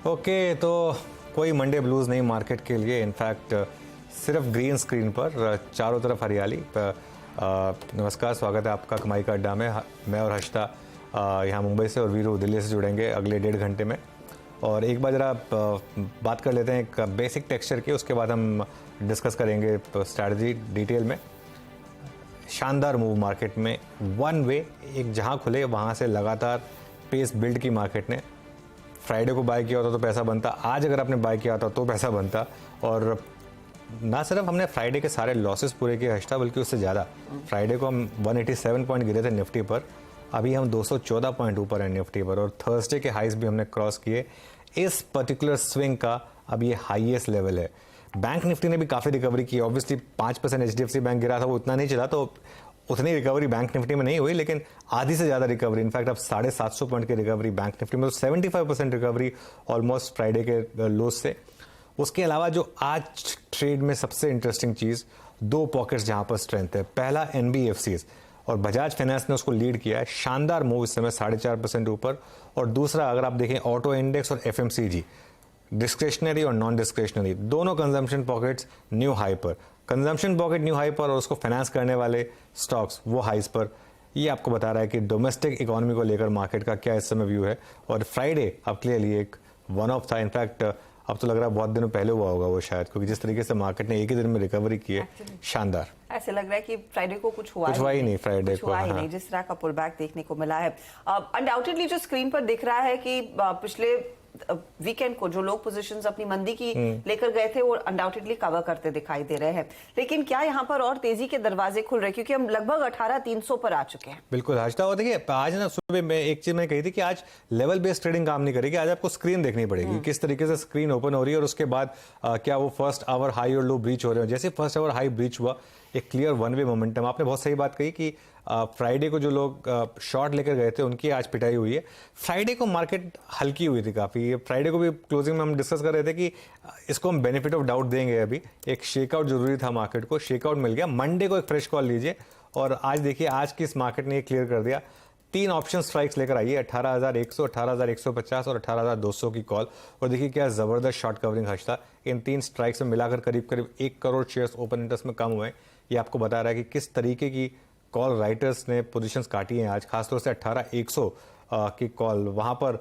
Okay, तो कोई Monday blues नहीं मार्केट के लिए। इनफैक्ट सिर्फ ग्रीन स्क्रीन पर चारों तरफ हरियाली। नमस्कार, स्वागत है आपका कमाई का अड्डा में। मैं और हर्षिता यहाँ मुंबई से और वीरू दिल्ली से जुड़ेंगे अगले 1.5 घंटे में। और एक बार ज़रा बात कर लेते हैं एक बेसिक टेक्सचर की, उसके बाद हम डिस्कस करेंगे स्ट्रैटेजी डिटेल में। शानदार मूव मार्केट में, वन वे, एक जहाँ खुले वहाँ से लगातार पेस बिल्ड की मार्केट ने। फ्राइडे को बाय किया होता तो पैसा बनता, आज अगर आपने बाय किया होता तो पैसा बनता। और ना सिर्फ हमने फ्राइडे के सारे लॉसेस पूरे किए हर्षिता, बल्कि उससे ज़्यादा। फ्राइडे को हम 187 पॉइंट गिरे थे निफ्टी पर, अभी हम 214 पॉइंट ऊपर हैं निफ्टी पर। और थर्सडे के हाइस भी हमने क्रॉस किए। इस पर्टिकुलर स्विंग का अब ये हाईएस्ट लेवल है। बैंक निफ्टी ने भी काफ़ी रिकवरी की। ऑब्वियसली 5% HDFC बैंक गिरा था, वो उतना नहीं चला, तो उतनी रिकवरी बैंक निफ्टी में नहीं हुई, लेकिन आधी से ज़्यादा रिकवरी। इनफैक्ट अब 750 पॉइंट की रिकवरी बैंक निफ्टी में, तो 75% रिकवरी ऑलमोस्ट फ्राइडे के लोज से। उसके अलावा जो आज ट्रेड में सबसे इंटरेस्टिंग चीज़, दो पॉकेट्स जहाँ पर स्ट्रेंथ है। पहला NBFCs, और बजाज फाइनेंस ने उसको लीड किया है। शानदार मूव इस समय 4.5% ऊपर। और दूसरा अगर आप देखें ऑटो इंडेक्स और FMCG, डिस्क्रिशनरी और नॉन डिस्क्रिशनरी, दोनों कंजम्पशन पॉकेट्स न्यू हाई पर। कंजम्पशन पॉकेट न्यू हाई पर और उसको फाइनेंस करने वाले स्टॉक्स वो हाइस पर। ये आपको बता रहा है कि डोमेस्टिक इकोनॉमी को लेकर मार्केट का क्या इस समय व्यू है। और फ्राइडे अब क्लियरली एक वन ऑफ था। इनफैक्ट अब तो लग रहा है बहुत दिनों पहले हुआ होगा वो शायद, क्योंकि जिस तरीके से मार्केट ने एक ही दिन में रिकवरी की है, शानदार। ऐसे लग रहा है कि फ्राइडे को कुछ हुआ ही नहीं। फ्राइडे को हुआ ही नहीं, जिस तरह का पुल बैक देखने को मिला है। अनडाउटेडली जो स्क्रीन पर दिख रहा है कि पिछले वीकेंड को जो लोग पोजीशंस अपनी मंदी की लेकर गए थे वो अनडाउटेडली कवर करते दिखाई दे रहे हैं। लेकिन क्या यहाँ पर और तेजी के दरवाजे खुल रहे हैं, क्योंकि हम लगभग 18,300 पर आ चुके हैं। बिल्कुल हर्षिता, और देखिए आज ना सुबह में एक चीज मैंने कही थी कि आज लेवल बेस्ड ट्रेडिंग काम नहीं करेगी। आज आपको स्क्रीन देखनी पड़ेगी, किस तरीके से स्क्रीन ओपन हो रही है और उसके बाद क्या वो फर्स्ट आवर हाई और लो ब्रीच हो रहे हैं। जैसे फर्स्ट आवर हाई ब्रीच हुआ, एक क्लियर वन वे मोमेंटम। आपने बहुत सही बात कही कि फ्राइडे को जो लोग शॉर्ट लेकर गए थे उनकी आज पिटाई हुई है। फ्राइडे को मार्केट हल्की हुई थी काफ़ी। फ्राइडे को भी क्लोजिंग में हम डिस्कस कर रहे थे कि इसको हम बेनिफिट ऑफ डाउट देंगे। अभी एक शेकआउट जरूरी था, मार्केट को शेकआउट मिल गया। मंडे को एक फ्रेश कॉल लीजिए। और आज देखिए आज की इस मार्केट ने क्लियर कर दिया। 3 ऑप्शन स्ट्राइक्स लेकर आई है, 18,100, 18,150 और 18,200 की कॉल। और देखिए क्या जबरदस्त शॉर्ट कवरिंग हर्षिता। इन 3 स्ट्राइक्स में मिलाकर करीब करीब 1 करोड़ शेयर्स ओपन इंटरेस्ट में कम हुए हैं। ये आपको बता रहा है कि किस तरीके की कॉल राइटर्स ने पोजीशंस काटी हैं आज, खासतौर से 18,100 की कॉल, वहां पर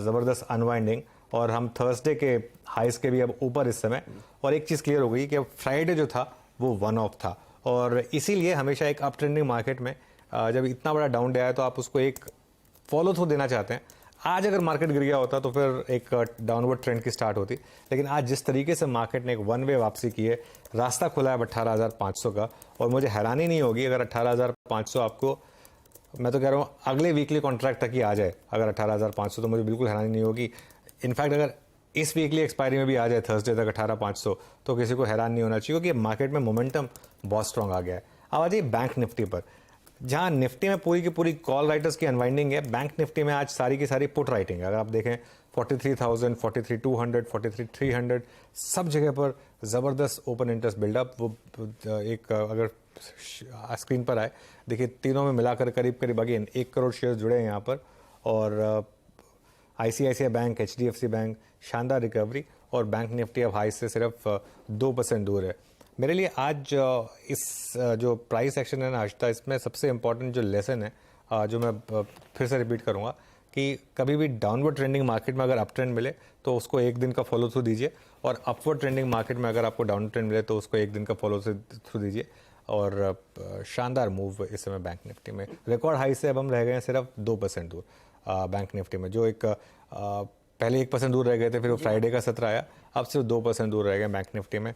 जबरदस्त अनवाइंडिंग। और हम थर्सडे के हाइस के भी अब ऊपर इस समय। और एक चीज क्लियर हो गई कि अब फ्राइडे जो था वो वन ऑफ था। और इसीलिए हमेशा एक अप ट्रेंडिंग मार्केट में जब इतना बड़ा डाउन डे आया तो आप उसको एक फॉलो थ्रू देना चाहते हैं। आज अगर मार्केट गिर गया होता तो फिर एक डाउनवर्ड ट्रेंड की स्टार्ट होती, लेकिन आज जिस तरीके से मार्केट ने एक वन वे वापसी की है, रास्ता खुला है 18,500 का। और मुझे हैरानी नहीं होगी अगर 18,500 आपको, मैं तो कह रहा हूँ अगले वीकली कॉन्ट्रैक्ट तक ही आ जाए। अगर 18,500 तो मुझे बिल्कुल हैरानी नहीं होगी। इनफैक्ट अगर इस वीकली एक्सपायरी में भी आ जाए थर्सडे तक 18,500 तो किसी को हैरान नहीं होना चाहिए, क्योंकि मार्केट में मोमेंटम बहुत स्ट्रांग आ गया है। अब आ जाइए बैंक निफ्टी पर, जहां निफ्टी में पूरी की पूरी कॉल राइटर्स की अनवाइंडिंग है। बैंक निफ्टी में आज सारी की सारी पुट राइटिंग है। अगर आप देखें 43,000, 43,200, 43,300, सब जगह पर जबरदस्त ओपन इंटरेस्ट बिल्डअप। वो एक अगर स्क्रीन पर आए, देखिए तीनों में मिलाकर करीब करीब अगेन 1 करोड़ शेयर जुड़े हैं यहाँ पर। और ICICI बैंक, HDFC बैंक, शानदार रिकवरी। और बैंक निफ्टी अब हाई से सिर्फ 2% दूर है। मेरे लिए आज इस जो प्राइस एक्शन है ना हर्षिता, इसमें सबसे इंपॉर्टेंट जो लेसन है, जो मैं फिर से रिपीट करूंगा, कि कभी भी डाउनवर्ड ट्रेंडिंग मार्केट में अगर अप ट्रेंड मिले तो उसको एक दिन का फॉलो थ्रू दीजिए। और अपवर्ड ट्रेंडिंग मार्केट में अगर आपको डाउन ट्रेंड मिले तो उसको एक दिन का फॉलो थ्रू दीजिए। और शानदार मूव इस समय बैंक निफ्टी में। रिकॉर्ड हाई से अब हम रह गए हैं सिर्फ 2% दूर बैंक निफ्टी में। जो एक पहले 1% दूर रह गए थे, फिर वो फ्राइडे का सत्र आया, अब सिर्फ 2% दूर रह गए बैंक निफ्टी में।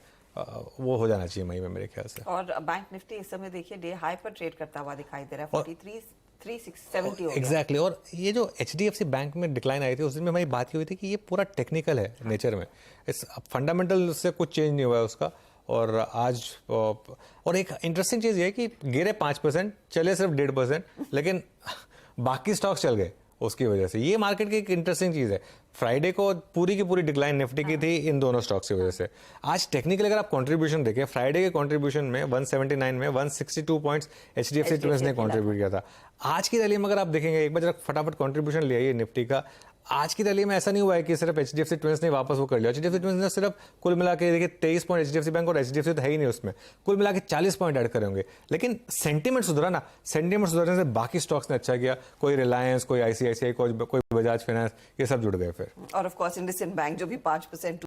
वो हो जाना चाहिए मई में मेरे ख्याल से। और बैंक निफ्टी इस समय देखिए डे हाई पर ट्रेड करता हुआ दिखाई दे रहा है, 43,370 एग्जैक्टली। और ये जो HDFC बैंक में डिक्लाइन आई थी उस दिन में हमारी बात की हुई थी कि ये पूरा टेक्निकल है नेचर में, इस फंडामेंटल से कुछ चेंज नहीं हुआ है उसका। और आज और एक इंटरेस्टिंग चीज ये है कि गिरे 5%, चले सिर्फ 1.5%, लेकिन बाकी स्टॉक्स चल गए उसकी वजह से। ये मार्केट की एक इंटरेस्टिंग चीज है। फ्राइडे को पूरी की पूरी डिक्लाइन निफ्टी की थी इन दोनों स्टॉक्स की वजह से। आज टेक्निकली अगर आप कंट्रीब्यूशन देखें, फ्राइडे के कंट्रीब्यूशन में 179 में 162 पॉइंट्स HDFC ट्विंस ने कंट्रीब्यूट किया था। आज की रैली में अगर आप देखेंगे, एक बार जरा फटाफट कंट्रीब्यूशन ले आइए निफ्टी का, आज की रैली में ऐसा नहीं हुआ है कि सिर्फ एचडीएफसी ट्विंस ने वापस वो कर लिया। एचडीएफसी ट्विंस ने सिर्फ कुल मिला के देखिए 23 पॉइंट एचडीएफसी बैंक और एचडीएफसी तो है ही नहीं उसमें, कुल मिला के 40 पॉइंट ऐड करे होंगे। लेकिन सेंटीमेंट सुधरा ना, सेंटीमेंट सुधरने से बाकी स्टॉक्स ने अच्छा किया, कोई रिलायंस, कोई आईसीआईसीआई, कोई बजाज फाइनेंस, ये सब जुड़ गए फिर। और ऑफ कोर्स इंडसइंड बैंक जो भी 5%